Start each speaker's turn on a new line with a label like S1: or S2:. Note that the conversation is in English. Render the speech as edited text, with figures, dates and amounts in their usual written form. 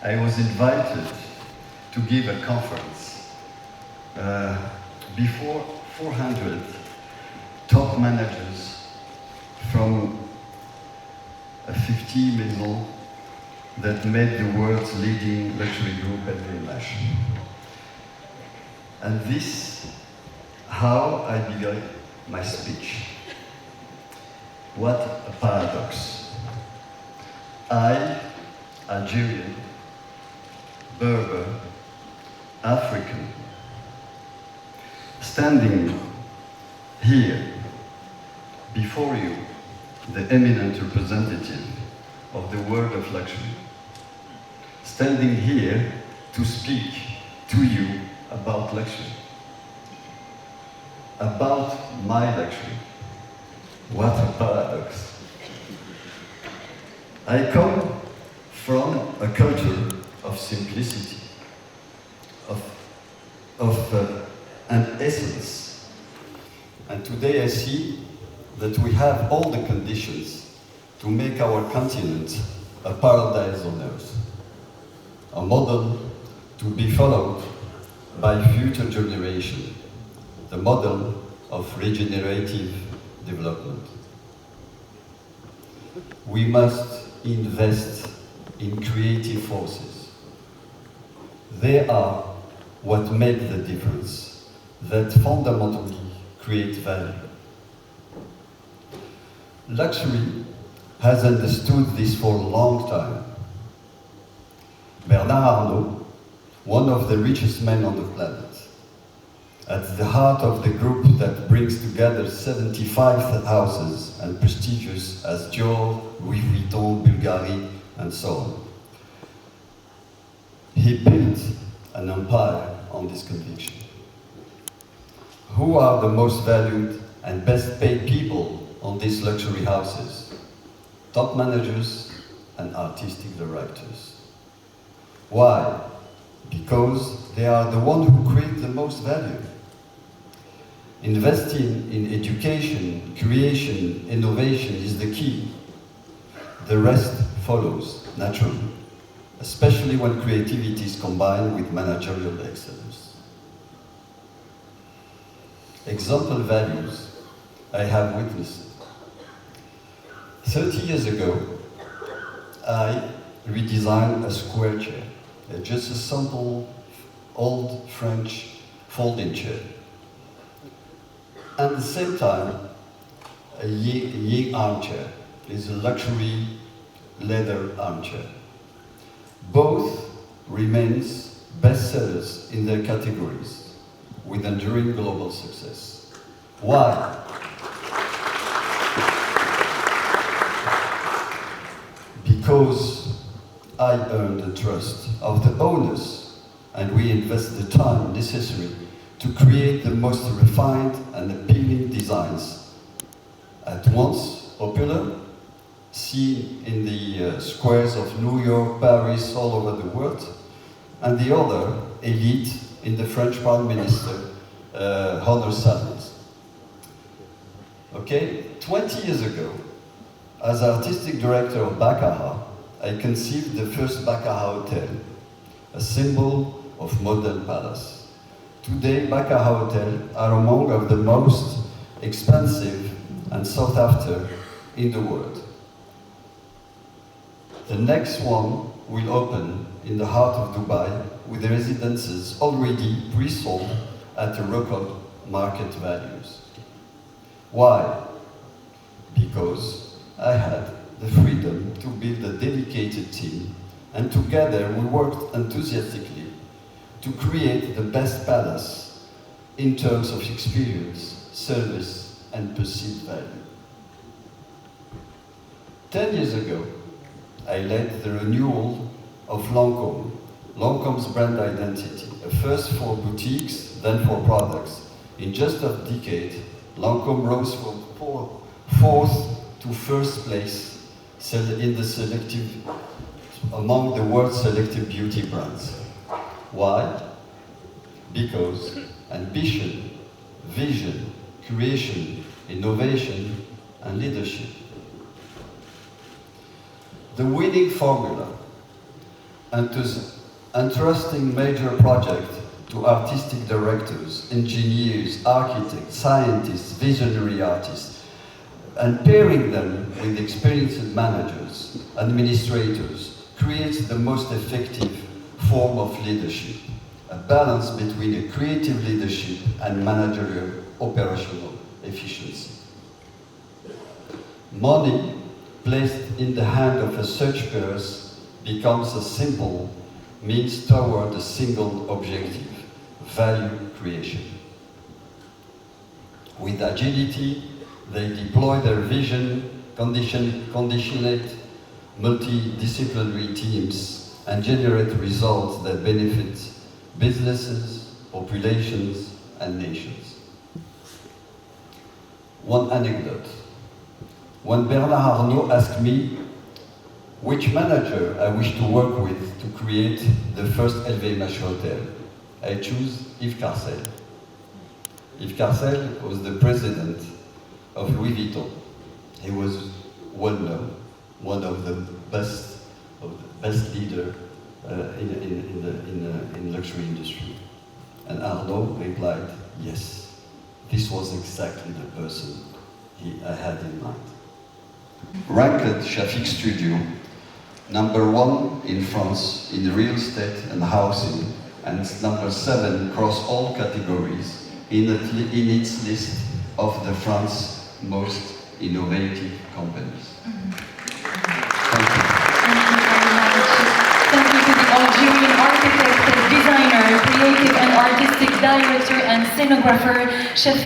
S1: I was invited to give a conference before 400 top managers from 50 maisons that made the world's leading luxury group at VMH. And this how I began my speech. What a paradox. I, Algerian, Berber, African, standing here before you, the eminent representative of the world of luxury, standing here to speak to you about luxury, about my luxury. What a paradox. I come from a culture of simplicity, of an essence. And today I see that we have all the conditions to make our continent a paradise on earth, a model to be followed by future generations, the model of regenerative development. We must invest in creative forces. They are what make the difference, that fundamentally create value. Luxury has understood this for a long time. Bernard Arnault, one of the richest men on the planet, at the heart of the group that brings together 75 houses and prestigious as Dior, Louis Vuitton, Bulgari, and so on. He built an empire on this conviction. Who are the most valued and best paid people on these luxury houses? Top managers and artistic directors. Why? Because they are the ones who create the most value. Investing in education, creation, innovation is the key. The rest follows naturally, especially when creativity is combined with managerial excellence. Example values I have witnessed. 30 years ago, I redesigned a square chair, just a simple old French folding chair. At the same time, a Ying armchair is a luxury leather armchair. Both remains bestsellers in their categories with enduring global success. Why? Because I earned the trust of the owners and we invest the time necessary to create the most refined and appealing designs. At once popular, seen in the squares of New York, Paris, all over the world, and the other, elite, in the French Prime Minister honor salons. Okay, 20 years ago, as artistic director of Baccarat, I conceived the first Baccarat Hotel, a symbol of modern palace. Today, Baccarat Hotels are among of the most expensive and sought after in the world. The next one will open in the heart of Dubai with the residences already pre-sold at record market values. Why? Because I had the freedom to build a dedicated team, and together we worked enthusiastically to create the best palace in terms of experience, service, and perceived value. 10 years ago, I led the renewal of Lancôme, Lancome's brand identity, first for boutiques, then for products. In just a decade, Lancôme rose from fourth to first place in the selective, among the world's selective beauty brands. Why? Because ambition, vision, creation, innovation, and leadership. The winning formula. entrusting major projects to artistic directors, engineers, architects, scientists, visionary artists, and pairing them with experienced managers, administrators, creates the most effective form of leadership, a balance between a creative leadership and managerial operational efficiency. Money placed in the hand of a such purse becomes a simple means toward a single objective, value creation. With agility, they deploy their vision, conditionate multidisciplinary teams, and generate results that benefit businesses, populations, and nations. One anecdote. When Bernard Arnault asked me which manager I wish to work with to create the first LVMH hotel, I choose Yves Carcel. Yves Carcel was the president of Louis Vuitton. He was well known, one of the best leader in luxury industry. And Arnault replied, yes, this was exactly the person I had in mind. Ranked Shafik Studio, #1 in France in real estate and housing, and #7 across all categories in its list of the France's most innovative companies. Thank you.
S2: Thank you to the Algerian architect, designer, creative and artistic director and scenographer, Shafik.